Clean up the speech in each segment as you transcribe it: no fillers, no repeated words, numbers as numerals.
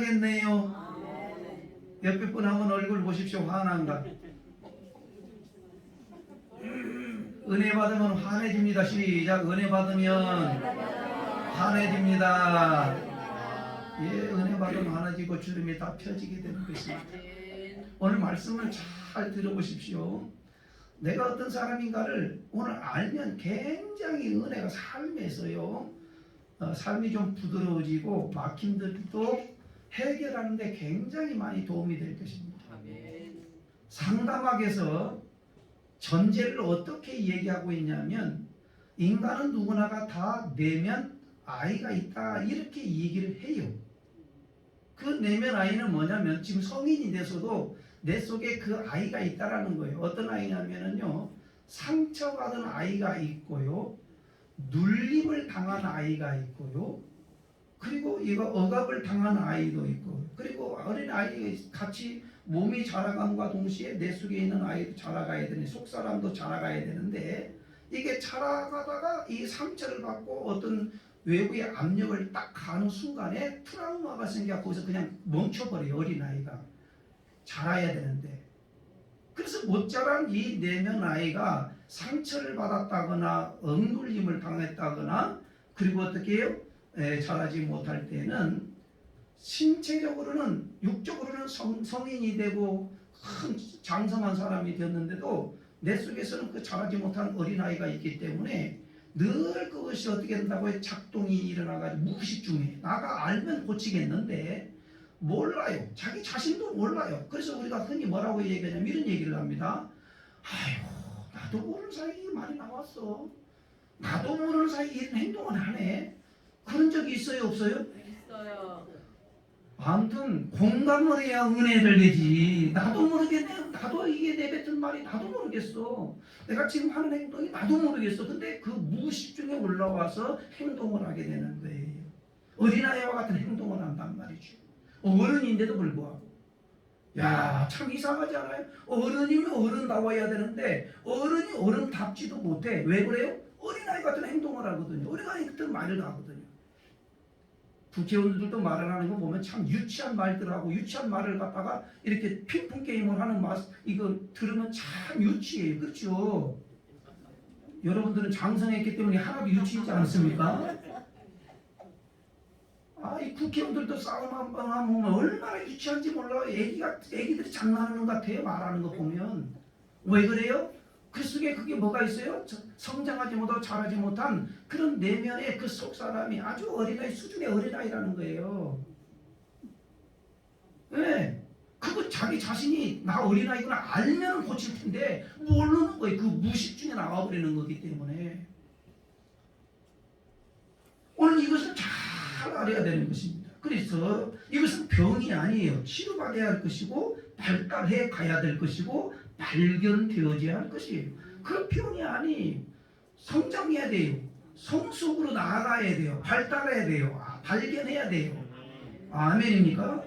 화나겠네요. 옆에 분 한번 얼굴 보십시오. 화난가? 은혜 받으면 환해집니다. 시작. 은혜 받으면 환해집니다. 예, 은혜 받으면 환해지고 주름이 다 펴지게 되는 것입니다. 오늘 말씀을 잘 들어보십시오. 내가 어떤 사람인가를 오늘 알면 굉장히 은혜가 삶에서요, 삶이 좀 부드러워지고 막힘들도 해결하는 데 굉장히 많이 도움이 될 것입니다. 상담학에서 전제를 어떻게 얘기하고 있냐면, 인간은 누구나가 다 내면 아이가 있다 이렇게 얘기를 해요. 그 내면 아이는 뭐냐면 지금 성인이 돼서도 내 속에 그 아이가 있다라는 거예요. 어떤 아이냐면요, 상처받은 아이가 있고요, 눌림을 당한 아이가 있고요, 그리고 이거 억압을 당한 아이도 있고, 그리고 어린 아이 같이 몸이 자라감과 동시에 내 속에 있는 아이도 자라가야 되는, 속사람도 자라가야 되는데, 이게 자라가다가 이 상처를 받고 어떤 외부의 압력을 딱 가는 순간에 트라우마가 생겨 거기서 그냥 멈춰버려요. 어린아이가 자라야 되는데. 그래서 못 자란 이 내면 아이가 상처를 받았다거나 억눌림을 당했다거나, 그리고 어떻게 해요? 자라지 못할 때는 신체적으로는, 육적으로는 성인이 되고 큰 장성한 사람이 되었는데도 내 속에서는 그 자라지 못한 어린아이가 있기 때문에 늘 그것이 어떻게 된다고요? 작동이 일어나가지고 무의식 중에 나가 알면 고치겠는데 몰라요. 자기 자신도 몰라요. 그래서 우리가 흔히 뭐라고 얘기하냐면 이런 얘기를 합니다. 아이고, 나도 모르는 사이에 말이 나왔어. 나도 모르는 사이에 이런 행동을 하네. 그런 적이 있어요, 없어요? 있어요. 아무튼 공감을 해야 은혜를 내지. 나도 모르겠네. 나도 이게 내뱉은 말이 나도 모르겠어. 내가 지금 하는 행동이 나도 모르겠어. 근데 그 무의식 중에 올라와서 행동을 하게 되는 거예요. 어린아이와 같은 행동을 한단 말이죠. 어른인데도 불구하고. 야, 참 이상하지 않아요? 어른이면 어른다워야 되는데 어른이 어른답지도 못해. 왜 그래요? 어린아이 같은 행동을 하거든요. 어린아이 같은 말을 하거든요. 국회의원들도 말을 하는 거 보면 참 유치한 말들하고 유치한 말을 갖다가 이렇게 핑퐁 게임을 하는 맛, 이거 들으면 참 유치해요. 그렇죠? 여러분들은 장성했기 때문에 하나도 유치하지 않습니까? 아, 이 국회의원들도 싸움 한 번 하면 얼마나 유치한지 몰라요. 애기들이 장난하는 것 같아요. 말하는 거 보면. 왜 그래요? 그 속에 그게 뭐가 있어요? 성장하지 못하고 자라지 못한 그런 내면의 그 속 사람이 아주 어린아이 수준의 어린아이라는 거예요. 왜? 그거 자기 자신이 나 어린아이구나 알면 고칠 텐데 모르는 거예요. 그 무의식 중에 나와버리는 거기 때문에 오늘 이것을 잘 알아야 되는 것입니다. 그래서 이것은 병이 아니에요. 치료받아야 할 것이고 발달해 가야 될 것이고 발견되어져야 할 것이에요. 그 병이 아니, 성장해야 돼요. 성숙으로 나아가야 돼요. 발달해야 돼요. 발견해야 돼요. 아멘입니까?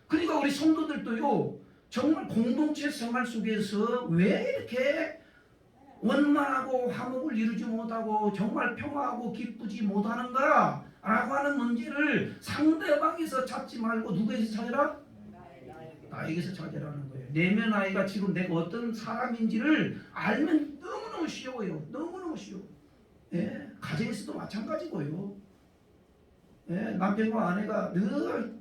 그러니까 우리 성도들도요, 정말 공동체 생활 속에서 왜 이렇게 원만하고 화목을 이루지 못하고 정말 평화하고 기쁘지 못하는가 라고 하는 문제를 상대방에서 찾지 말고 누구에서 찾으라? 나에게서 찾으라는 거예요. 내면 아이가 지금 내가 어떤 사람인지를 알면 너무너무 쉬워요. 너무너무 쉬워. 예, 가정에서도 마찬가지고요. 예, 남편과 아내가 늘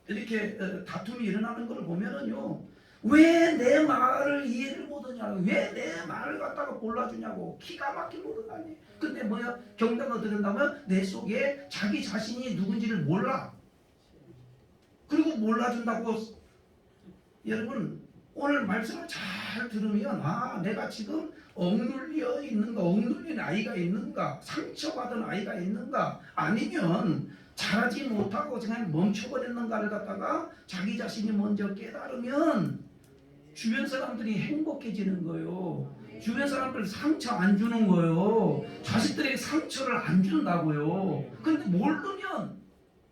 이렇게 다툼이 일어나는 걸 보면은요, 왜 내 말을 이해를 못하냐고, 왜 내 말을 갖다가 골라주냐고, 기가 막히게 못하니. 근데 뭐야, 경당을 들은다면 내 속에 자기 자신이 누군지를 몰라. 그리고 몰라준다고. 여러분, 오늘 말씀을 잘 들으면 내가 지금 억눌려 있는가, 억눌린 아이가 있는가, 상처받은 아이가 있는가, 아니면 자라지 못하고 그냥 멈춰버렸는가를 갖다가 자기 자신이 먼저 깨달으면 주변 사람들이 행복해지는 거예요. 주변 사람들 상처 안 주는 거예요. 자식들에게 상처를 안 준다고요. 그런데 모르면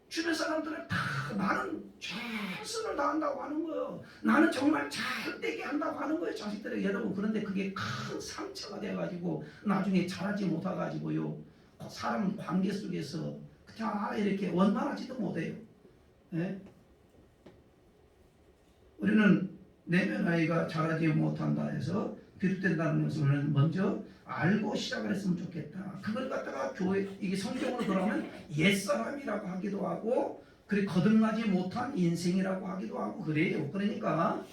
주변 사람들은 다 나는 최선을 다한다고 하는 거예요. 나는 정말 잘되게 한다고 하는 거예요. 자식들에게. 여러분, 그런데 그게 큰 상처가 돼가지고 나중에 자라지 못해가지고요, 사람 관계 속에서 자 이렇게 원만하지도 못해요. 예? 우리는 내면 아이가 자라지 못한다 해서 비롯된다는 것을 먼저 알고 시작을 했으면 좋겠다. 그걸 갖다가 교회 이게 성경으로 돌아오면 옛사람이라고 하기도 하고 그리고 거듭나지 못한 인생이라고 하기도 하고 그래요. 그러니까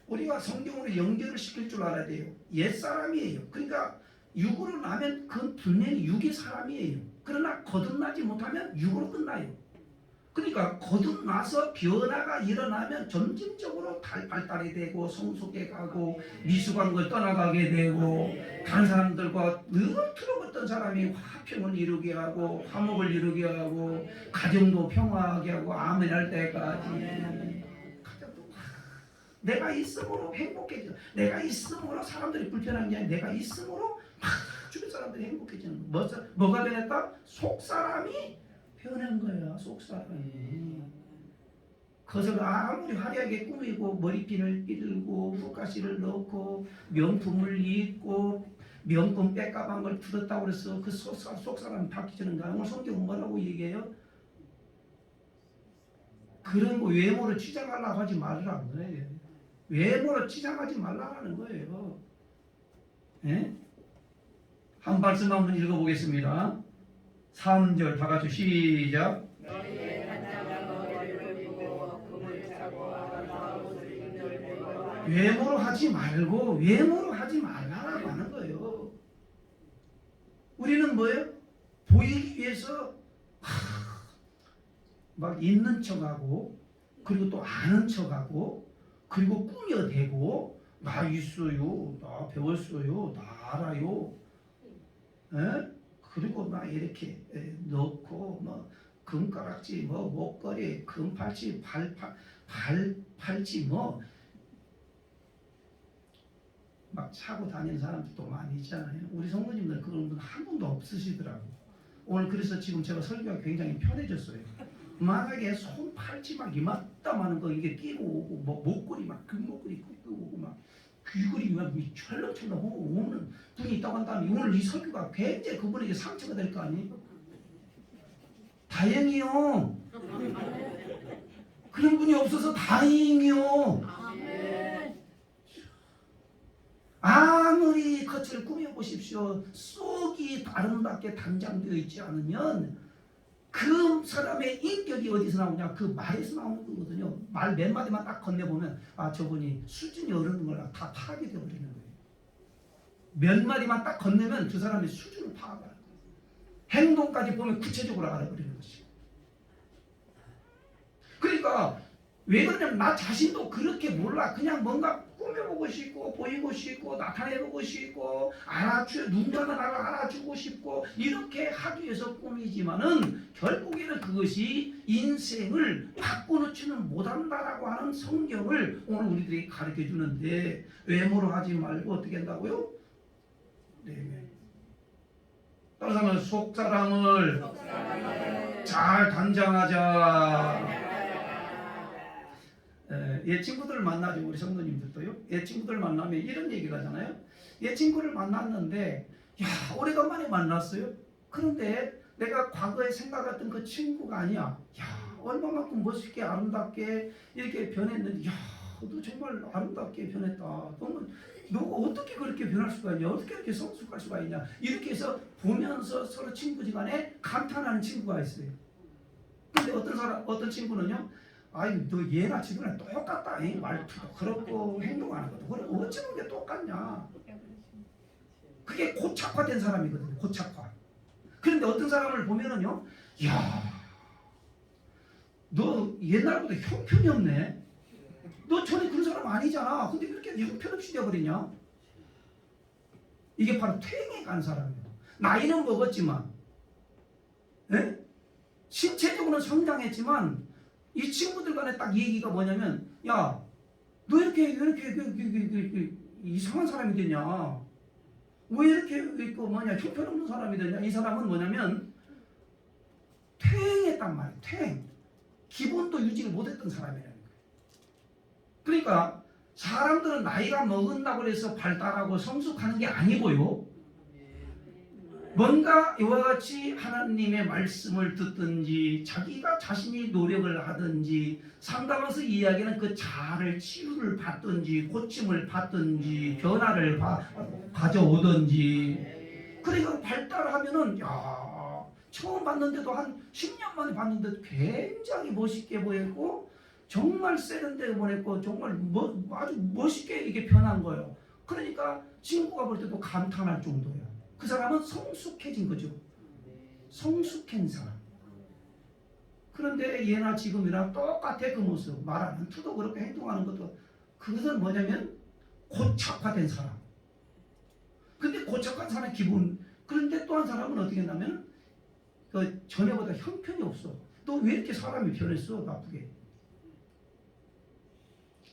우리가 성경으로 연결을 시킬 줄 알아야 돼요. 옛사람이에요. 그러니까 육으로 나면 그건 분명히 육의 사람이에요. 그러나 거듭나지 못하면 육으로 끝나요. 그러니까 거듭나서 변화가 일어나면 점진적으로 발달이 되고 성숙해 가고 미숙한 떠나가게 되고 다른 사람들과 늘 틀어봤던 사람이 화평을 이루게 하고 화목을 이루게 하고 가정도 평화하게 하고 아멘 할 때까지 내가 있음으로 행복해져. 내가 있음으로 사람들이 불편한 게 아니라 내가 있음으로 주변 사람들이 행복해지는 거. 뭐가 변했다? 속사람이 변한 거야. 속사람이. 그것을 아무리 화려하게 꾸미고 머리핀을 삐들고 붓가시를 넣고 명품을 입고 명품 백가방을 풀었다고 그래서 그 속사람이 바뀌지는가? 오늘 성경은 뭐라고 얘기해요? 그런 거 외모로 치장하려고 하지 말라는 거예요. 외모로 치장하지 말라는 거예요. 예? 한 말씀 한번 읽어보겠습니다. 3절 다 같이 시작. 외모로 하지 말고 외모로 하지 말라고 하는 거예요. 우리는 뭐예요? 보이기 위해서 막 있는 척하고 그리고 또 아는 척하고 그리고 꾸며대고 나 있어요, 나 배웠어요, 나 알아요. 에? 그리고 막 이렇게 넣고 뭐 금가락지, 뭐 목걸이, 금팔찌, 팔찌 뭐 막 차고 다니는 사람들도 많이 있잖아요. 우리 성도님들 그런 분 한 분도 없으시더라고. 오늘 그래서 지금 제가 설교가 굉장히 편해졌어요. 만약에 손 팔찌 막 이만따만한 거 이게 끼고 오고 뭐 목걸이 막 금목걸이 끼고 오고 막 귀걸이 막 철렁철렁 오는 분이 있다고 한다면 오늘 이 설교가 굉장히 그분에게 상처가 될 거 아니에요? 다행이요. 그런 분이 없어서 다행이요. 아무리 겉을 꾸며보십시오. 속이 아름답게 단장되어 있지 않으면 그 사람의 인격이 어디서 나오냐? 그 말에서 나오는 거거든요. 말 몇 마디만 딱 건네보면 아 저분이 수준이 어느 걸 다 파악이 되어버리는 거예요. 몇 마디만 딱 건네면 그 사람의 수준을 파악하는 거예요. 행동까지 보면 구체적으로 알아버리는 것이죠. 그러니까 왜 그러냐면 나 자신도 그렇게 몰라. 그냥 뭔가 꾸며보고 싶고 보이고 싶고 나타내보고 싶고 누군가가 나를 알아주고 싶고 이렇게 하기 위해서 꾸미지만은 결국에는 그것이 인생을 바꿔놓지는 못한다라고 하는 성경을 오늘 우리들이 가르쳐주는데 외모로 하지 말고 어떻게 한다고요? 네. 다른 사람은 속사람을 잘 단장하자. 옛 친구들을 만나죠. 우리 성도님들도요. 옛 친구들 만나면 이런 얘기를 하잖아요. 옛 친구를 만났는데 야 오래간만에 만났어요. 그런데 내가 과거에 생각했던 그 친구가 아니야. 야 얼마만큼 멋있게 아름답게 이렇게 변했는지. 야 너 정말 아름답게 변했다. 너가 어떻게 그렇게 변할 수가 있냐? 어떻게 이렇게 성숙할 수가 있냐? 이렇게 해서 보면서 서로 친구지간에 감탄하는 친구가 있어요. 근데 어떤 친구는요. 아이 너 얘나 지금이랑 똑같다. 말투도 그렇고 행동하는 것도 그래. 어찌 그게 똑같냐? 그게 고착화된 사람이거든요. 고착화. 그런데 어떤 사람을 보면은요, 야, 너 옛날보다 형편이 없네. 너 전에 그런 사람 아니잖아. 근데 왜 이렇게 형편없이 되어버리냐? 이게 바로 퇴행에 간 사람이에요. 나이는 먹었지만, 에? 신체적으로는 성장했지만. 이 친구들 간에 딱 얘기가 뭐냐면 야 너 왜 이렇게 이상한 사람이 되냐 왜 이렇게 형편없는 사람이 되냐 이 사람은 뭐냐면 퇴행했단 말이에요. 퇴행 기본도 유지를 못했던 사람이라는 거예요. 그러니까 사람들은 나이가 먹은다고 해서 발달하고 성숙하는 게 아니고요 뭔가 이와 같이 하나님의 말씀을 듣든지 자기가 자신이 노력을 하든지 상담하면서 이야기는 그 자아를 치유를 받든지 고침을 받든지 변화를 가져오든지 그러니까 발달하면은 야 처음 봤는데도 한 10년 만에 봤는데도 굉장히 멋있게 보였고 정말 세련되게 보냈고 정말 아주 멋있게 이게 변한 거예요. 그러니까 친구가 볼 때도 감탄할 정도예요. 그 사람은 성숙해진 거죠. 성숙한 사람. 그런데 얘나 지금이랑 똑같아 그 모습. 말하는 투도 그렇게 행동하는 것도 그것은 뭐냐면 고착화된 사람. 근데 고착한 사람의 기분. 그런데 또 한 사람은 어떻게 했냐면 그 전에보다 형편이 없어. 또 왜 이렇게 사람이 변했어 나쁘게.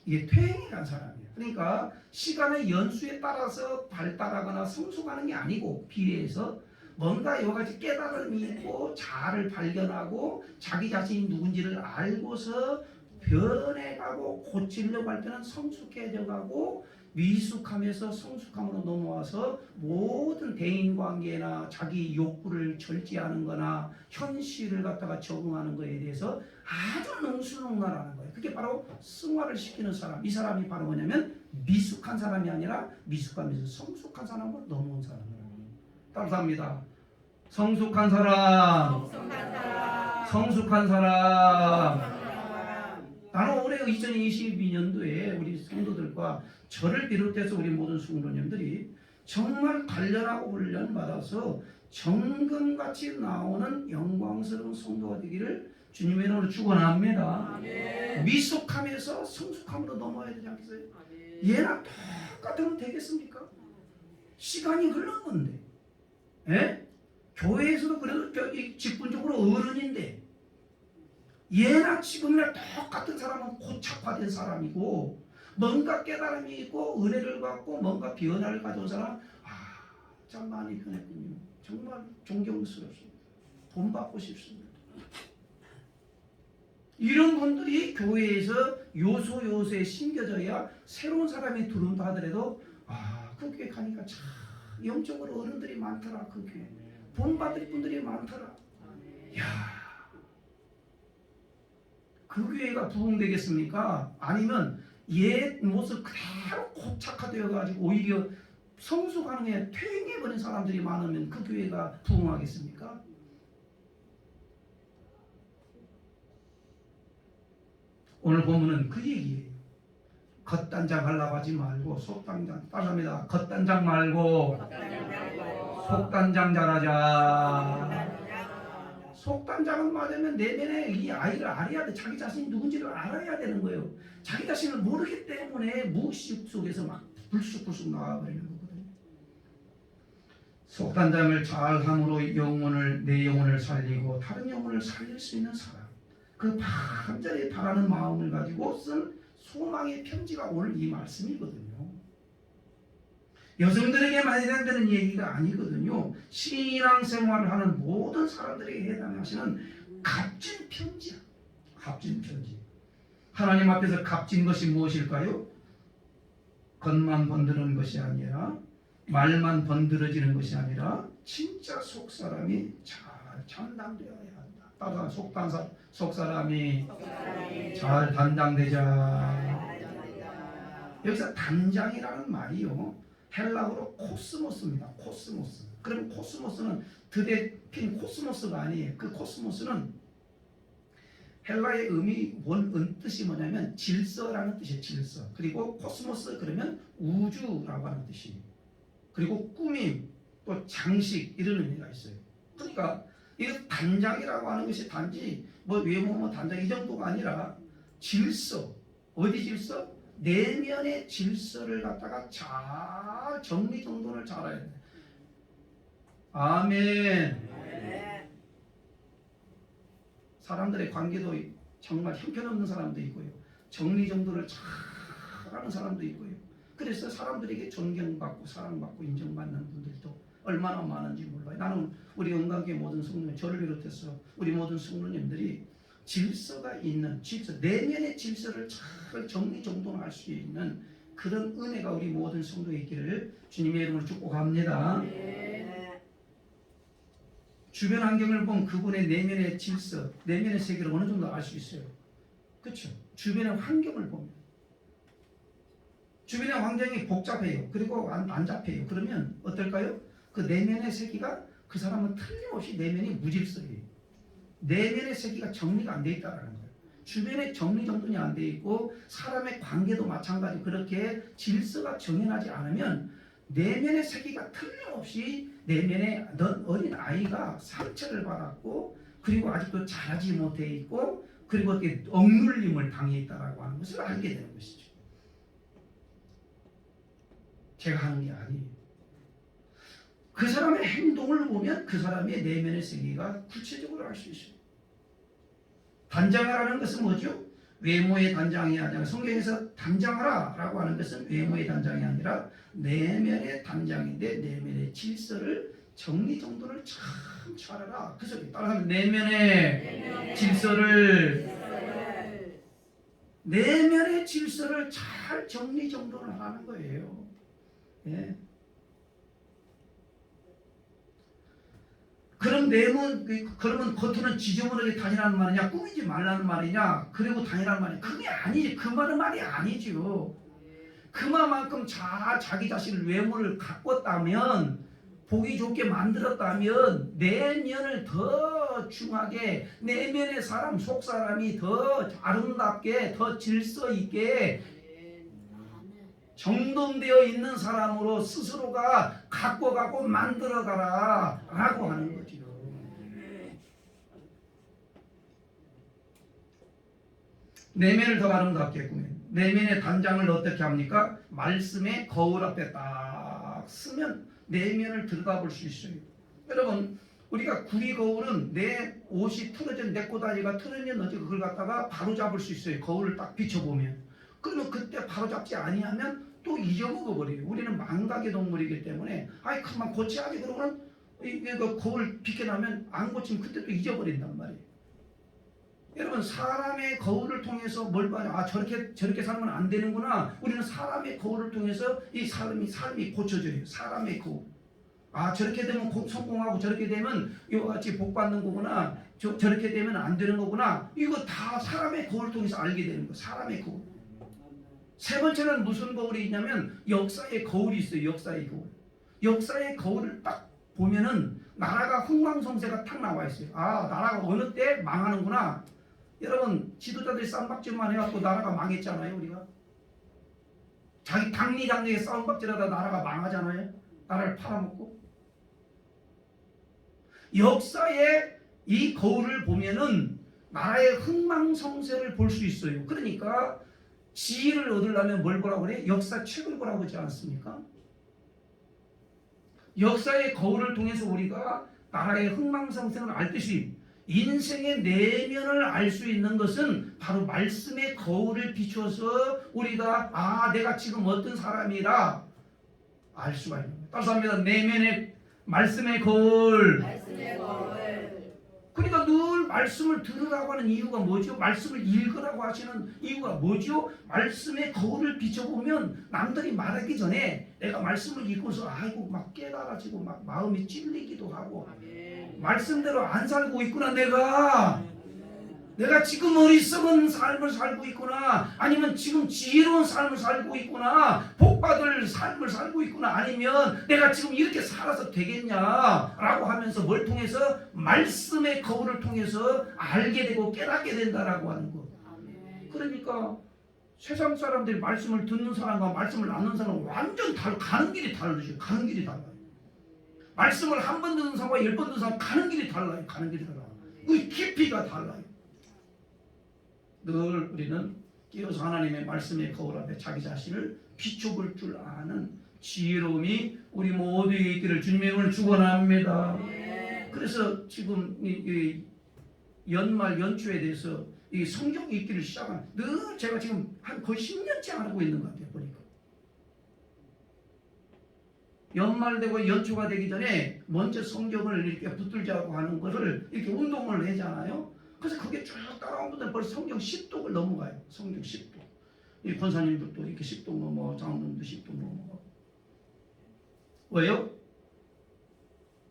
이게 퇴행이 간 사람이에요. 그러니까 시간의 연수에 따라서 발달하거나 성숙하는 게 아니고 비례해서 뭔가 여러 가지 깨달음이 있고 자아를 발견하고 자기 자신이 누군지를 알고서 변해가고 고치려고 할 때는 성숙해져 가고 미숙함에서 성숙함으로 넘어와서 모든 대인관계나 자기 욕구를 절제하는 거나 현실을 갖다가 적응하는 거에 대해서 아주 능수능란하는 거예요. 그게 바로 승화를 시키는 사람. 이 사람이 바로 뭐냐면 미숙한 사람이 아니라 미숙함에서 성숙한 사람으로 넘어온 사람이에요. 따라합니다. 성숙한 사람. 성숙한 사람. 나는 올해 2022년도에 우리 성도들과 저를 비롯해서 우리 모든 성도님들이 정말 단련하고 훈련받아서 정금같이 나오는 영광스러운 성도가 되기를 주님의 이름으로 축원합니다. 미숙함에서 성숙함으로 넘어야 되지 않겠어요? 얘랑 똑같으면 되겠습니까? 시간이 흘렀는데 예? 교회에서도 그래도 직분적으로 어른인데 얘나 지금이나 똑같은 사람은 고착화된 사람이고 뭔가 깨달음이 있고 은혜를 받고 뭔가 변화를 가져온 사람 참 많이 변했군요. 정말 존경스럽습니다. 본받고 싶습니다. 이런 분들이 교회에서 요소에 심겨져야 새로운 사람이 들어온다 하더라도 그 교회 가니까 참 영적으로 어른들이 많더라. 그 교회 본받을 분들이 많더라. 야, 그 교회가 부흥되겠습니까? 아니면 옛 모습 그대로 고착화되어 가지고 오히려 성숙하는 게 퇴행해버린 사람들이 많으면 그 교회가 부흥하겠습니까? 오늘 본문은 그 얘기예요. 겉단장 하려고 하지 말고 속단장 따라합니다. 겉단장 말고 속단장 잘하자. 속단장은 맞으면 내면에 이 아이를 알아야 돼. 자기 자신이 누군지를 알아야 되는 거예요. 자기 자신을 모르기 때문에 무의식 속에서 막 불쑥불쑥 나와버리는 거거든요. 속단장을 잘함으로 내 영혼을 살리고 다른 영혼을 살릴 수 있는 사람. 그 간절히 바라는 마음을 가지고 쓴 소망의 편지가 오늘 이 말씀이거든요. 여성들에게만 해당되는 얘기가 아니거든요. 신앙생활을 하는 모든 사람들에게 해당하시는 값진 편지야. 값진 편지. 하나님 앞에서 값진 것이 무엇일까요? 겉만 번드는 것이 아니라 말만 번드러지는 것이 아니라 진짜 속사람이 잘 장담되어야 한다. 따라 속사람이 잘 단장되자. 여기서 단장이라는 말이요. 헬라어로 코스모스입니다. 코스모스. 그럼 코스모스는 드대핀 코스모스가 아니에요. 그 코스모스는 헬라의 원 뜻이 뭐냐면 질서라는 뜻이에요. 질서. 그리고 코스모스 그러면 우주라고 하는 뜻이에요. 그리고 꾸밈, 또 장식 이런 의미가 있어요. 그러니까 이거 단장이라고 하는 것이 단지 외모 단장 이 정도가 아니라 질서. 어디 질서? 내면의 질서를 갖다가 잘 정리정돈을 잘해야 돼. 아멘. 사람들의 관계도 정말 형편없는 사람도 있고요. 정리정돈을 잘하는 사람도 있고요. 그래서 사람들에게 존경받고 사랑받고 인정받는 분들도 얼마나 많은지 몰라요. 나는 우리 은강교회 모든 성도님, 저를 비롯해서 우리 모든 성도님들이 질서가 있는 질서, 내면의 질서를 잘 정리정돈할 수 있는 그런 은혜가 우리 모든 성도에 있기를 주님의 이름으로 축복합니다. 주변 환경을 보면 그분의 내면의 질서, 내면의 세계를 어느 정도 알 수 있어요. 그렇죠? 주변의 환경을 보면. 주변의 환경이 복잡해요. 그리고 안 잡혀요. 그러면 어떨까요? 그 내면의 세계가 그 사람은 틀림없이 내면이 무질서해요. 내면의 세계가 정리가 안 돼 있다는 거예요. 주변에 정리정돈이 안 돼 있고 사람의 관계도 마찬가지 그렇게 질서가 정연하지 않으면 내면의 세계가 틀림없이 내면에 넌 어린 아이가 상처를 받았고 그리고 아직도 자라지 못해 있고 그리고 억눌림을 당해 있다라고 하는 것을 알게 되는 것이죠. 제가 하는 게 아니에요. 그 사람의 행동을 보면 그 사람의 내면의 세계가 구체적으로 알 수 있어요. 단장하라는 것은 뭐죠? 외모의 단장이 아니라 성경에서 단장하라 라고 하는 것은 외모의 단장이 아니라 내면의 단장인데 내면의 질서를 정리정돈을 참 잘하라 그 소리. 따라하면 내면의 질서를 잘 정리정돈을 하라는 거예요. 예. 그러면 겉으로는 지저분하게 다니라는 말이냐, 꾸미지 말라는 말이냐, 그리고 다니라는 말이냐. 그게 아니지. 그 말이 아니죠. 그만큼 자기 자신을 외모를 가꿨다면, 보기 좋게 만들었다면, 내면을 더 중하게, 내면의 사람, 속 사람이 더 아름답게, 더 질서 있게, 정돈되어 있는 사람으로 스스로가 가꿔가고 만들어가라 라고 하는 거죠. 내면을 더 아름답게 꾸며 내면의 단장을 어떻게 합니까? 말씀의 거울 앞에 딱 쓰면 내면을 들여다볼 수 있어요. 여러분 우리가 구리 거울은 내 옷이 틀어진 내 꼬다리가 틀어졌는지 그걸 갖다가 바로 잡을 수 있어요. 거울을 딱 비춰보면. 그러면 그때 바로 잡지 아니하면 또 잊어먹어 버려요. 우리는 망각의 동물이기 때문에 아이 그만 고쳐야지 그러고는 이거 거울 비켜나면 안 고치면 그때 또 잊어버린단 말이에요. 여러분 사람의 거울을 통해서 뭘 봐요? 아 저렇게 살면 안 되는구나. 우리는 사람의 거울을 통해서 이 삶이 고쳐져요. 사람의 거울. 아 저렇게 되면 성공하고 저렇게 되면 이와 같이 복 받는 거구나. 저렇게 되면 안 되는 거구나. 이거 다 사람의 거울을 통해서 알게 되는 거예요. 사람의 거울. 세 번째는 무슨 거울이 있냐면 역사의 거울이 있어요. 역사의 거울. 역사의 거울을 딱 보면은 나라가 흥망성쇠가 탁 나와 있어요. 아 나라가 어느 때 망하는구나. 여러분 지도자들이 쌈박질만 해갖고 나라가 망했잖아요. 우리가 자기 당리당리에 싸움박질하다 나라가 망하잖아요. 나라를 팔아먹고. 역사의 이 거울을 보면은 나라의 흥망성쇠를 볼 수 있어요. 그러니까 지혜를 얻으려면 뭘 보라고 그래? 역사책을 보라고 하지 않습니까? 역사의 거울을 통해서 우리가 나라의 흥망성쇠를 알듯이 인생의 내면을 알 수 있는 것은 바로 말씀의 거울을 비춰서 우리가 아 내가 지금 어떤 사람이라 알 수가 있는 거예요. 따라서 합니다. 내면의 말씀의 거울. 그러니까 늘 말씀을 들으라고 하는 이유가 뭐죠? 말씀을 읽으라고 하시는 이유가 뭐죠? 말씀의 거울을 비춰보면 남들이 말하기 전에 내가 말씀을 읽고서 아이고 막 깨달아지고 막 마음이 찔리기도 하고 말씀대로 안 살고 있구나 내가 지금 어리석은 삶을 살고 있구나 아니면 지금 지혜로운 삶을 살고 있구나 복받을 삶을 살고 있구나 아니면 내가 지금 이렇게 살아서 되겠냐라고 하면서 뭘 통해서 말씀의 거울을 통해서 알게 되고 깨닫게 된다라고 하는 거. 그러니까 세상 사람들이 말씀을 듣는 사람과 말씀을 나누는 사람은 완전 가는 길이 다르죠. 가는 길이 달라요. 말씀을 한 번 듣는 사람과 10번 듣는 사람 가는 길이 달라요. 가는 길이 달라요. 그 깊이가 달라요. 늘 우리는 깨어서 하나님의 말씀의 거울 앞에 자기 자신을 비춰볼 줄 아는 지혜로움이 우리 모두에게 있기를 주님의 이름으로 축원합니다. 그래서 지금 이 연말 연초에 대해서 이 성경 읽기를 시작한 늘 제가 지금 한 거의 10년째 하고 있는 것 같아요. 보니까 연말 되고 연초가 되기 전에 먼저 성경을 이렇게 붙들자고 하는 것을 이렇게 운동을 하잖아요. 그래서 그게 쭉 따라온 분들 벌써 성경 10독을 넘어가요. 성경 10독. 이 권사님들도 이렇게 10독 넘어, 장로님도 10독 넘어. 왜요?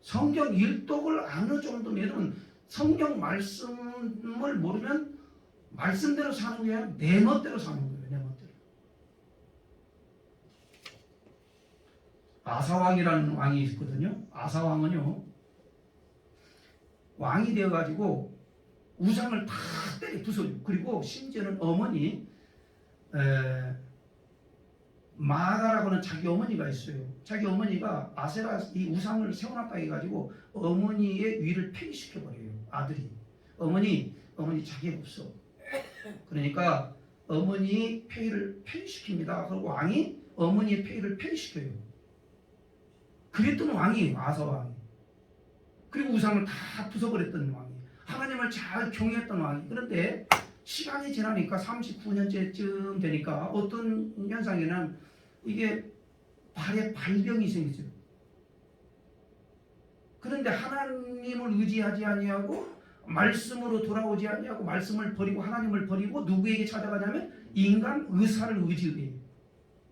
성경 일독을 어느 정도면 성경 말씀을 모르면 말씀대로 사는 게 아니라 내 멋대로 사는 거예요. 내 멋대로. 아사왕이라는 왕이 있거든요. 아사왕은요, 왕이 되어가지고 우상을 다 때려 부숴요. 그리고 심지어는 어머니 마가라고는 자기 어머니가 있어요. 자기 어머니가 아세라 이 우상을 세워놨다 해가지고 어머니의 위를 폐기시켜버려요. 아들이. 어머니 자기 없어. 그러니까 어머니 폐위를 폐기시킵니다. 그리고 왕이 어머니의 폐위를 폐기시켜요. 그랬던 왕이에요. 아사왕이. 그리고 우상을 다 부숴버렸던 왕이. 하나님을 잘 경외했던 왕이. 그런데 시간이 지나니까 39년째쯤 되니까 어떤 현상에는 이게 발에 발병이 생기죠. 그런데 하나님을 의지하지 아니하고 말씀으로 돌아오지 아니하고 말씀을 버리고 하나님을 버리고 누구에게 찾아가냐면 인간 의사를 의지해요.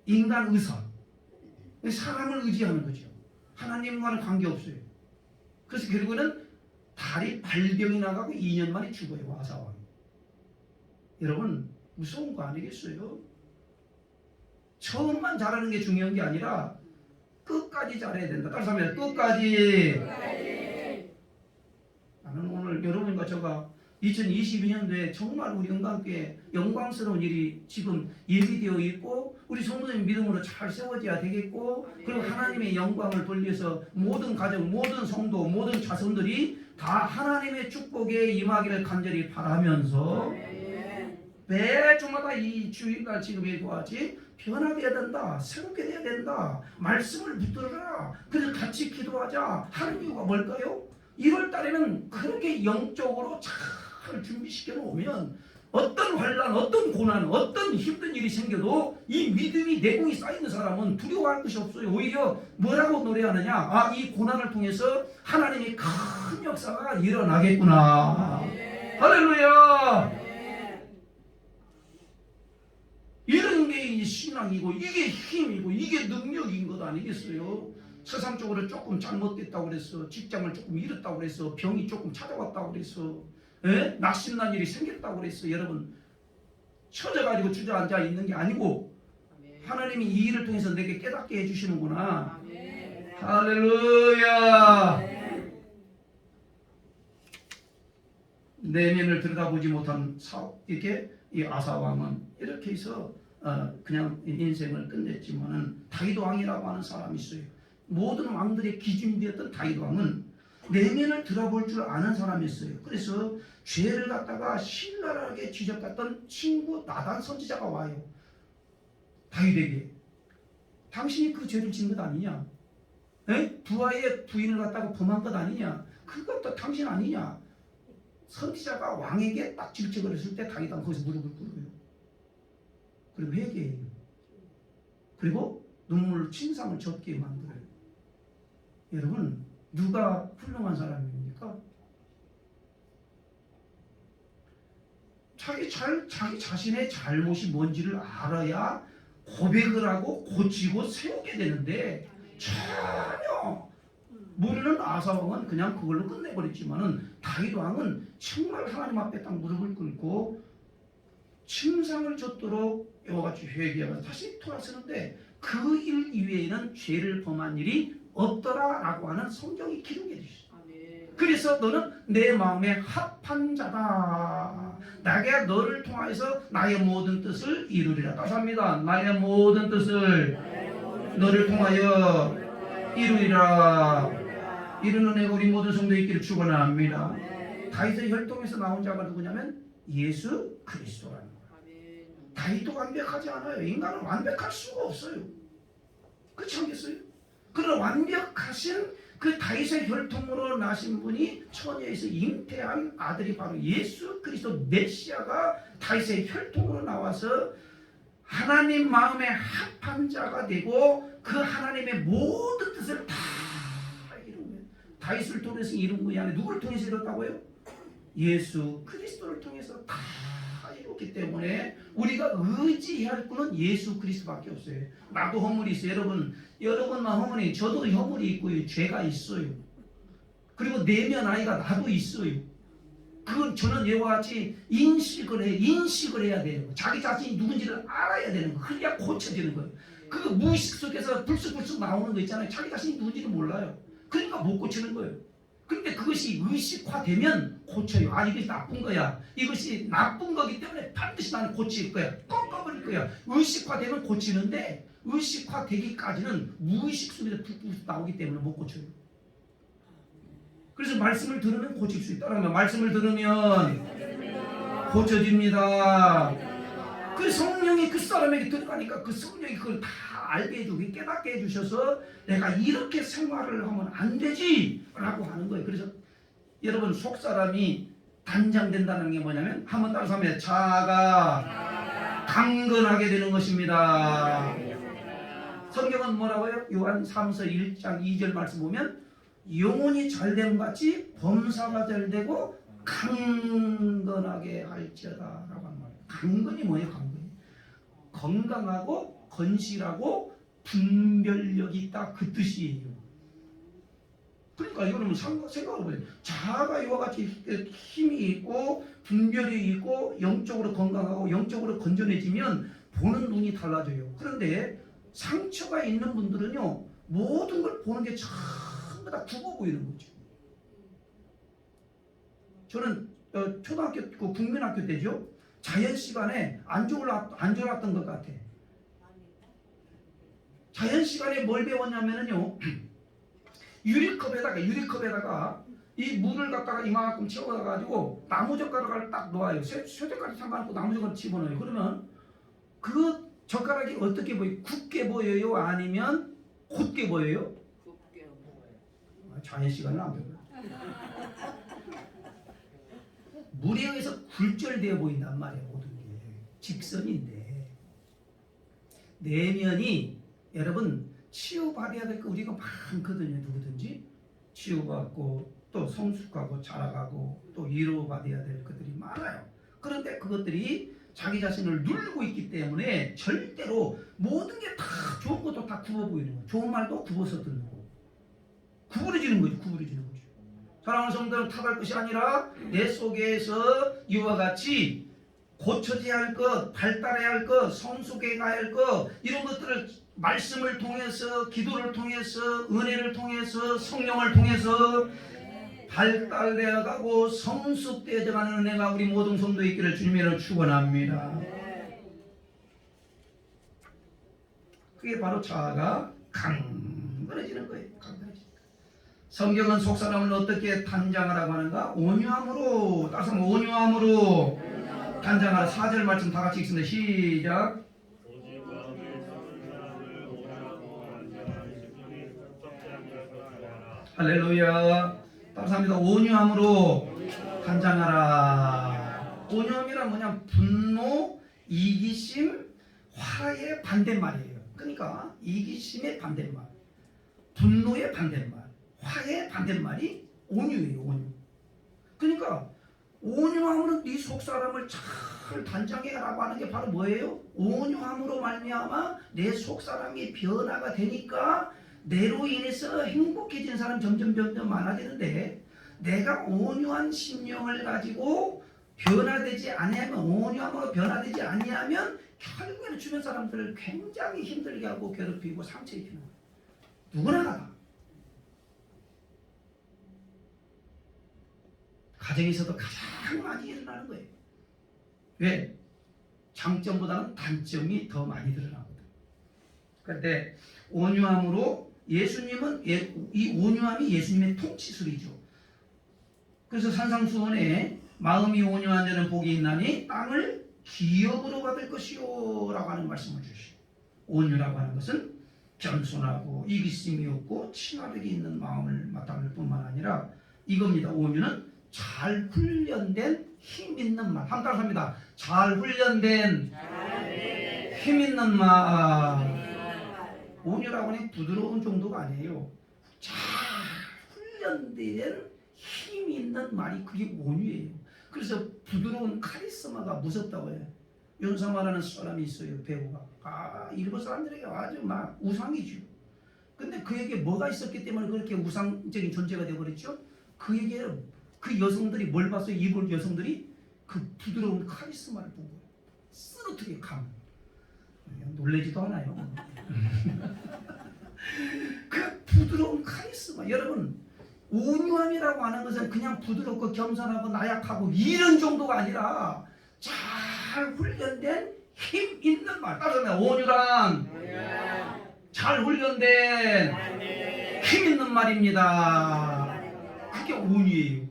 인간 의사. 사람을 의지하는 거죠. 하나님과는 관계없어요. 그래서 결국에는 다리 발병이 나가고 2년 만에 죽어요. 아사왕. 여러분 무서운 거 아니겠어요? 처음만 잘하는 게 중요한 게 아니라 끝까지 잘해야 된다. 따라서 하면 끝까지. 나는 오늘 여러분과 제가 2022년도에 정말 우리 은강교회 영광스러운 일이 지금 예비되어 있고 우리 성도님 믿음으로 잘 세워져야 되겠고 그리고 하나님의 영광을 돌려서 모든 가정, 모든 성도, 모든 자손들이 다 하나님의 축복에 임하기를 간절히 바라면서 매주마다 이 주일날 지금 얘기하지 변화되어야 된다. 새롭게 돼야 된다. 말씀을 붙들어라. 그래서 같이 기도하자. 하는 이유가 뭘까요? 1월 달에는 그렇게 영적으로 잘 준비시켜 놓으면 어떤 환난, 어떤 고난, 어떤 힘든 일이 생겨도 이 믿음이 내공이 쌓이는 사람은 두려워할 것이 없어요. 오히려 뭐라고 노래하느냐? 아, 이 고난을 통해서 하나님의 큰 역사가 일어나겠구나. 할렐루야. 이런 게 신앙이고 이게 힘이고 이게 능력인 것 아니겠어요? 세상적으로 조금 잘못됐다고 그래서 직장을 조금 잃었다고 그래서 병이 조금 찾아왔다고 그래서 낙심난 일이 생겼다고 그래서 여러분 처져가지고 주저앉아 있는 게 아니고 하나님이 이 일을 통해서 내게 깨닫게 해주시는구나. 할렐루야. 내면을 들여다보지 못한 이렇게 이 아사왕은 이렇게 해서 그냥 인생을 끝냈지만은 다윗 왕이라고 하는 사람이 있어요. 모든 왕들의 기준이 되었던 다윗 왕은 내면을 들어볼 줄 아는 사람이었어요. 그래서 죄를 갖다가 신랄하게 지적했던 친구 나단 선지자가 와요. 다윗에게 당신이 그 죄를 지은 것 아니냐? 부하의 부인을 갖다가 범한 것 아니냐? 그것도 당신 아니냐? 선지자가 왕에게 딱 질책을 했을 때 다윗은 거기서 무릎을 꿇어요. 그리고 회개해요. 그리고 눈물을 침상을 젖게 만들어요. 여러분 누가 훌륭한 사람입니까? 자기 자신의 잘못이 뭔지를 알아야 고백을 하고 고치고 세우게 되는데 전혀 모르는 아사왕은 그냥 그걸로 끝내버렸지만은 다윗 왕은 정말 하나님 앞에 딱 무릎을 꿇고 침상을 젖도록 이와 같이 회개하면서 다시 돌아서는데 그 일 이외에는 죄를 범한 일이 없더라라고 하는 성경이 기록해 주시죠. 그래서 너는 내 마음에 합한 자다. 내가 너를 통하여서 나의 모든 뜻을 이루리라. 따라서 합니다. 나의 모든 뜻을 너를 통하여 이루리라. 이루는 애 우리 모든 성도 있기를 축원합니다. 다윗의 혈통에서 나온 자가 누구냐면 예수 그리스도라는 거예요. 다윗도 완벽하지 않아요. 인간은 완벽할 수가 없어요. 그렇지 않겠어요? 그런 완벽하신 그 다윗의 혈통으로 나신 분이 처녀에서 잉태한 아들이 바로 예수 그리스도 메시아가 다윗의 혈통으로 나와서 하나님 마음에 합한 자가 되고 그 하나님의 모든 뜻을 다 이룬 거예요. 다윗을 통해서 이룬 것이 아니라 누구를 통해서 이뤘다고요? 예수 그리스도를 통해서 다 이뤘기 때문에 우리가 의지할 분은 예수 그리스도밖에 없어요. 나도 허물이 있어요. 여러분만 허물이, 저도 허물이 있고요. 죄가 있어요. 그리고 내면 아이가 나도 있어요. 그건 저는 이와 같이 인식을 해야 돼요. 자기 자신이 누군지를 알아야 되는 거. 그래야 고쳐지는 거예요. 그 무의식 속에서 불쑥불쑥 나오는 거 있잖아요. 자기 자신이 누군지를 몰라요. 그러니까 못 고치는 거예요. 근데 그것이 의식화되면 고쳐요. 아, 이것이 나쁜 거야. 이것이 나쁜 거기 때문에 반드시 나는 고칠 거야. 꺾어버릴 거야. 의식화되면 고치는데 의식화되기까지는 무의식 속에서 불쑥불쑥 나오기 때문에 못 고쳐요. 그래서 말씀을 들으면 고칠 수 있다. 그러면 말씀을 들으면 고쳐집니다. 그 성령이 그 사람에게 들어가니까 그 성령이 그걸 다 알게 해주고 깨닫게 해주셔서 내가 이렇게 생활을 하면 안 되지 라고 하는 거예요. 그래서 여러분 속사람이 단장된다는 게 뭐냐면 한번 따라서 하면 자아가 강건하게 되는 것입니다. 성경은 뭐라고요? 요한 3서 1장 2절 말씀 보면 영혼이 잘됨 같이 범사가 잘되고 강건하게 할지어다 라고 하는 말이에요. 강건이 뭐예요? 강건이 건강하고 건실하고 분별력이 있다 그 뜻이에요. 그러니까 이거는 생각을 해보세요. 자아가 이와 같이 힘이 있고 분별이 있고 영적으로 건강하고 영적으로 건전해지면 보는 눈이 달라져요. 그런데 상처가 있는 분들은요 모든 걸 보는 게 전부 다 굽어 보이는 거죠. 저는 초등학교 그 국민학교 때죠. 자연 시간에 안 졸았던 것 같아. 자연 시간에 뭘 배웠냐면요. 유리컵에다가 이 물을 갖다가 이만큼 채워가지고 나무젓가락을 딱 놓아요. 쇠젓가락 상관없고 나무젓가락 집어넣어요. 그러면 그 젓가락이 어떻게 보여요? 굳게 보여요? 아니면 곧게 보여요? 굽게 먹어요. 자연 시간을 안 배워요. 물에 의해서 굴절되어 보인단 말이에요. 모든 게 직선인데 내면이 여러분 치유받아야 될 거 우리가 많거든요. 누구든지 치유받고 또 성숙하고 자라가고 또 위로받아야 될 것들이 많아요. 그런데 그것들이 자기 자신을 누르고 있기 때문에 절대로 모든 게 다 좋은 것도 다 굽어 보이는 거예요. 좋은 말도 굽어서 듣는 거고 구부러지는 거죠. 사랑하는 성도들은 탓할 것이 아니라 내 속에서 이와 같이 고쳐져야 할 것, 발달해야 할 것, 성숙해 가야 할 것 이런 것들을 말씀을 통해서 기도를 통해서 은혜를 통해서 성령을 통해서 발달되어 가고 성숙되어 가는 은혜가 우리 모든 성도에 있기를 주님으로 축원합니다. 그게 바로 자아가 강건해지는 거예요. 성경은 속사람을 어떻게 단장하라고 하는가? 온유함으로 따라서 온유함으로 단장하라. 4절 말씀 다 같이 읽습니다. 시작. 할렐루야. 따라서 합니다. 온유함으로 단장하라. 온유함이란 뭐냐? 분노, 이기심, 화의 반대말이에요. 그러니까 이기심의 반대말, 분노의 반대말, 화의 반대말이 온유예요. 온유. 그러니까 온유함으로 네 속사람을 잘 단장해라고 하는 게 바로 뭐예요? 온유함으로 말미암아 내 속사람이 변화가 되니까 내로 인해서 행복해지는 사람 점점 많아지는데 내가 온유한 심령을 가지고 변화되지 아니하면 온유함으로 변화되지 아니하면 결국에는 주변 사람들을 굉장히 힘들게 하고 괴롭히고 상처 입히는 거예요. 누구나 다. 가정에서도 가장 많이 일어나는 거예요. 왜? 장점보다는 단점이 더 많이 드러나거든. 그런데 온유함으로 예수님은 이 온유함이 예수님의 통치술이죠. 그래서 산상수훈에 마음이 온유한 자는 복이 있나니 땅을 기업으로 받을 것이요 라고 하는 말씀을 주시오. 온유라고 하는 것은 겸손하고 이기심이 없고 친화력이 있는 마음을 마땅할 뿐만 아니라 이겁니다. 온유는 잘 훈련된 힘 있는 말. 한 따라서 합니다. 잘 훈련된 힘 있는 말. 온유라고 하니 부드러운 정도가 아니에요. 잘 훈련된 힘 있는 말이 그게 온유예요. 그래서 부드러운 카리스마가 무섭다고 해요. 윤상화라는 사람이 있어요. 배우가. 일본 사람들에게 아주 막 우상이죠. 근데 그에게 뭐가 있었기 때문에 그렇게 우상적인 존재가 되어버렸죠? 그에게 그 여성들이 뭘 봤어요? 이볼 여성들이 그 부드러운 카리스마를 본 거예요. 쓰러뜨게 감. 놀래지도 않아요. 그 부드러운 카리스마. 여러분, 온유함이라고 하는 것은 그냥 부드럽고 겸손하고 나약하고 이런 정도가 아니라 잘 훈련된 힘 있는 말. 따라서 온유란 잘 훈련된 힘 있는 말입니다. 그게 온유예요.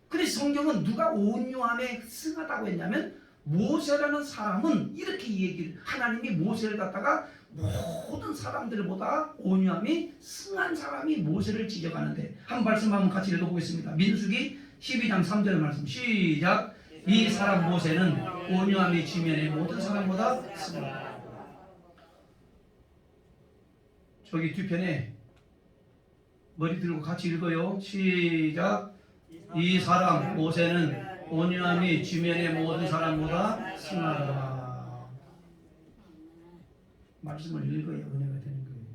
그래서 성경은 누가 온유함에 승하다고 했냐면 모세라는 사람은 이렇게 얘기를, 하나님이 모세를 갖다가 모든 사람들보다 온유함이 승한 사람이 모세를 지적하는데, 한 말씀 한번 같이 읽어보겠습니다. 민수기 12장 3절 말씀 시작. 이 사람 모세는 온유함이 지면에 모든 사람보다 승하다. 저기 뒤편에 머리 들고 같이 읽어요. 시작. 이 사람 모세는 온유함이 지면의 모든 사람보다 승하다. 말씀을 읽어야 은혜가 되는 거예요.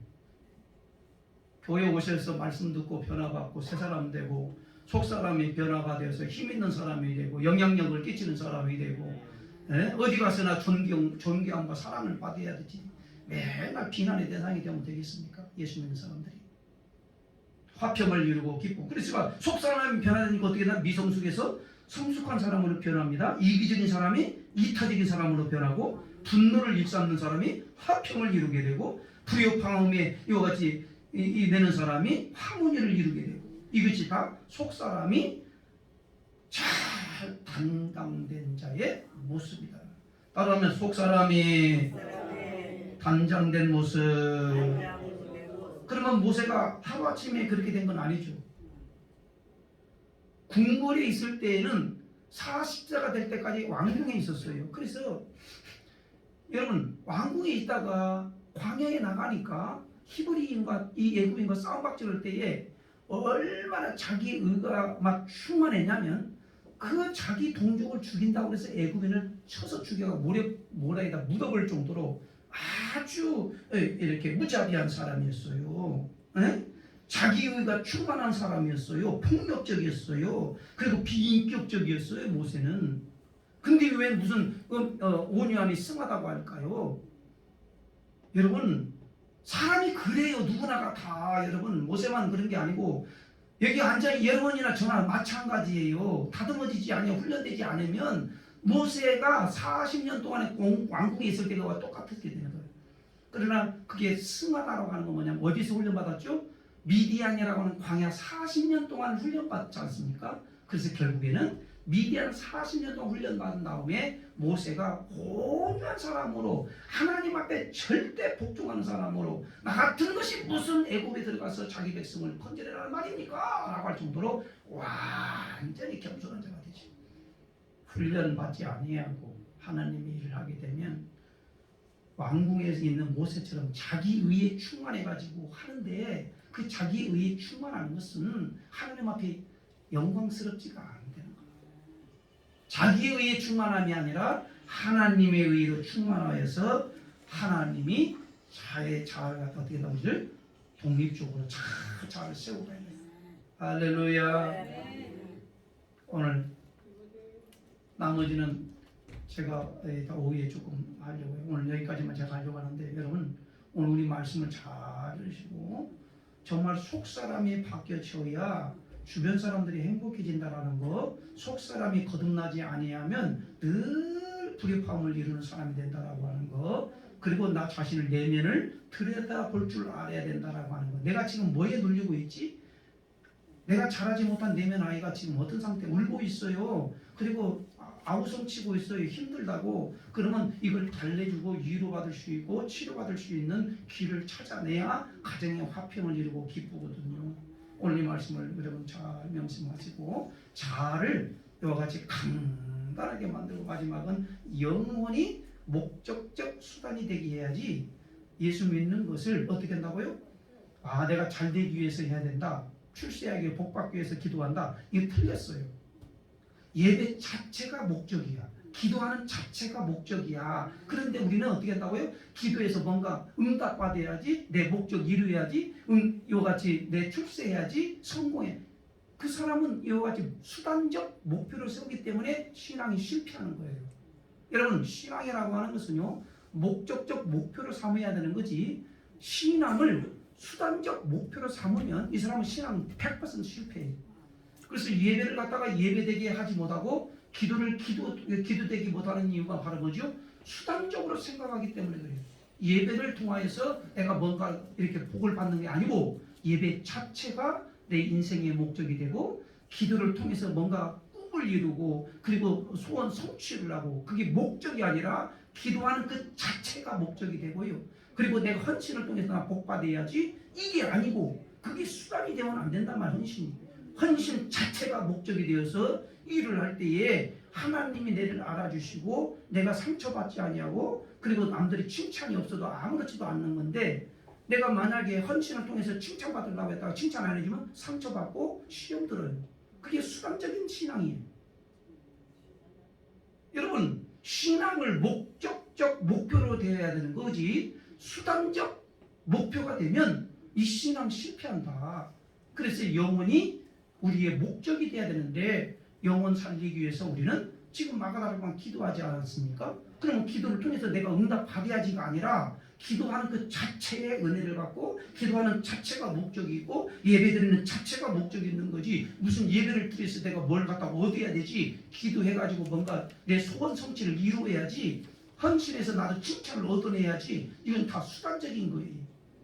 교회 오셔서 말씀 듣고 변화받고 새 사람 되고 속사람이 변화가 되어서 힘 있는 사람이 되고 영향력을 끼치는 사람이 되고, 어디 가서나 존경과 사랑을 받아야 되지. 맨날 비난의 대상이 되면 되겠습니까? 예수 믿는 사람들이 화평을 이루고 기쁘고. 그래서 속사람이 변화되니까 어떻게 되나? 미성숙에서 성숙한 사람으로 변합니다. 이기적인 사람이 이타적인 사람으로 변하고, 분노를 일삼는 사람이 화평을 이루게 되고, 불협화음에 이와 같이 내는 사람이 화문의를 이루게 되고, 이것이 다 속사람이 잘 단장된 자의 모습이다. 따라하면 속사람이 단장된 모습. 그러면 모세가 하루아침에 그렇게 된 건 아니죠. 궁궐에 있을 때에는 40세가 될 때까지 왕궁에 있었어요. 그래서 여러분, 왕궁에 있다가 광야에 나가니까 히브리인과 이 애굽인과 싸움박질할 때에 얼마나 자기 의가 막 충만했냐면, 그 자기 동족을 죽인다고 해서 애굽인을 쳐서 죽여가 모래에다 묻어볼 정도로 아주 이렇게 무자비한 사람이었어요. 자기 의가 충만한 사람이었어요. 폭력적이었어요. 그리고 비인격적이었어요, 모세는. 근데 왜 무슨 온유함이 승하다고 할까요? 여러분, 사람이 그래요. 누구나가 다. 여러분, 모세만 그런 게 아니고 여기 앉아 여러분이나 저나 마찬가지예요. 다듬어지지 않으면, 훈련되지 않으면 모세가 40년 동안에 왕궁에 있을 때와 똑같게 되는 거예요. 그러나 그게 승하다라고 하는 건 뭐냐면, 어디서 훈련받았죠? 미디안이라고 하는 광야 40년 동안 훈련받지 않습니까? 그래서 결국에는 미디안 40년 동안 훈련받은 다음에 모세가 온유한 사람으로, 하나님 앞에 절대 복종하는 사람으로, 나 같은 것이 무슨 애굽에 들어가서 자기 백성을 건져내라는 말입니까? 라고 할 정도로 완전히 겸손한 자가 되지. 훈련받지 아니하고 하나님의 일을 하게 되면 왕궁에 있는 모세처럼 자기 의에 충만해가지고 하는데, 그 자기 의에 충만하는 것은 하나님 앞에 영광스럽지가 않는 거예요. 자기 의에 충만함이 아니라 하나님의 의로 충만하여서 하나님이 잘 갖다 어떻게 나오지를 독립적으로 잘 세우고 있는 거예요. 할렐루야. 오늘 나머지는 제가 다 오후에 조금 하려고요. 오늘 여기까지만 제가 하려고 하는데, 여러분 오늘 우리 말씀을 잘 들으시고 정말 속사람이 바뀌어져야 주변 사람들이 행복해진다라는 거, 속사람이 거듭나지 아니하면 늘 불협화음을 이루는 사람이 된다라고 하는 거, 그리고 나 자신을 내면을 들여다볼 줄 알아야 된다라고 하는 거. 내가 지금 뭐에 눌리고 있지? 내가 자라지 못한 내면 아이가 지금 어떤 상태에 울고 있어요. 그리고 아우성치고 있어요. 힘들다고. 그러면 이걸 달래주고 위로받을 수 있고 치료받을 수 있는 길을 찾아내야 가정의 화평을 이루고 기쁘거든요. 오늘 이 말씀을 여러분 잘 명심하시고 자아를 이와 같이 강단하게 만들고, 마지막은 영원히 목적적 수단이 되게 해야지. 예수 믿는 것을 어떻게 한다고요? 내가 잘 되기 위해서 해야 된다. 출세하기 복받기 위해서 기도한다. 이거 틀렸어요. 예배 자체가 목적이야. 기도하는 자체가 목적이야. 그런데 우리는 어떻게 한다고요? 기도해서 뭔가 응답받아야지, 내 목적 이루어야지, 이와 같이 내 출세해야지, 성공해. 그 사람은 이와 같이 수단적 목표를 세우기 때문에 신앙이 실패하는 거예요. 여러분, 신앙이라고 하는 것은요, 목적적 목표를 삼아야 되는 거지, 신앙을 수단적 목표로 삼으면 이 사람은 신앙은 100% 실패해요. 그래서 예배를 갖다가 예배되게 하지 못하고 기도를 기도되게 못하는 이유가 바로 뭐죠? 수단적으로 생각하기 때문에 그래요. 예배를 통하여서 내가 뭔가 이렇게 복을 받는 게 아니고 예배 자체가 내 인생의 목적이 되고 기도를 통해서 뭔가 꿈을 이루고 그리고 소원 성취를 하고 그게 목적이 아니라 기도하는 그 자체가 목적이 되고요. 그리고 내가 헌신을 통해서 나 복 받아야지 이게 아니고 그게 수단이 되면 안 된단 말이에요. 헌신 자체가 목적이 되어서 일을 할 때에 하나님이 나를 알아주시고 내가 상처받지 아니하고 그리고 남들이 칭찬이 없어도 아무렇지도 않는 건데 내가 만약에 헌신을 통해서 칭찬받으려고 했다가 칭찬 안 해주면 상처받고 시험 들어요. 그게 수단적인 신앙이에요. 여러분, 신앙을 목적적 목표로 되어야 되는 거지 수단적 목표가 되면 이 신앙 실패한다. 그래서 영혼이 우리의 목적이 돼야 되는데 영혼 살리기 위해서 우리는 지금 마가다락방 기도하지 않았습니까? 그러면 기도를 통해서 내가 응답 받아야지가 아니라 기도하는 그 자체의 은혜를 갖고 기도하는 자체가 목적이 있고 예배드리는 자체가 목적이 있는 거지 무슨 예배를 드려서 내가 뭘 갖다 얻어야 되지 기도해가지고 뭔가 내 소원 성취를 이루어야지 헌신해서 나도 칭찬을 얻어내야지 이건 다 수단적인 거예요.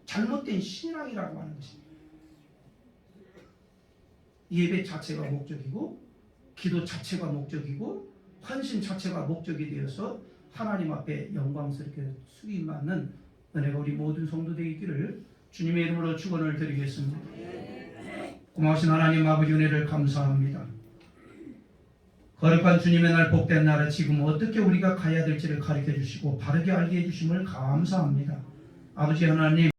잘못된 신앙이라고 하는 것입니다. 예배 자체가 목적이고 기도 자체가 목적이고 헌신 자체가 목적이 되어서 하나님 앞에 영광스럽게 수임받는 은혜가 우리 모든 성도들 있기를 주님의 이름으로 축원을 드리겠습니다. 고마우신 하나님 아버지 은혜를 감사합니다. 거룩한 주님의 날 복된 날에 지금 어떻게 우리가 가야 될지를 가르쳐 주시고 바르게 알게 해주심을 감사합니다. 아버지 하나님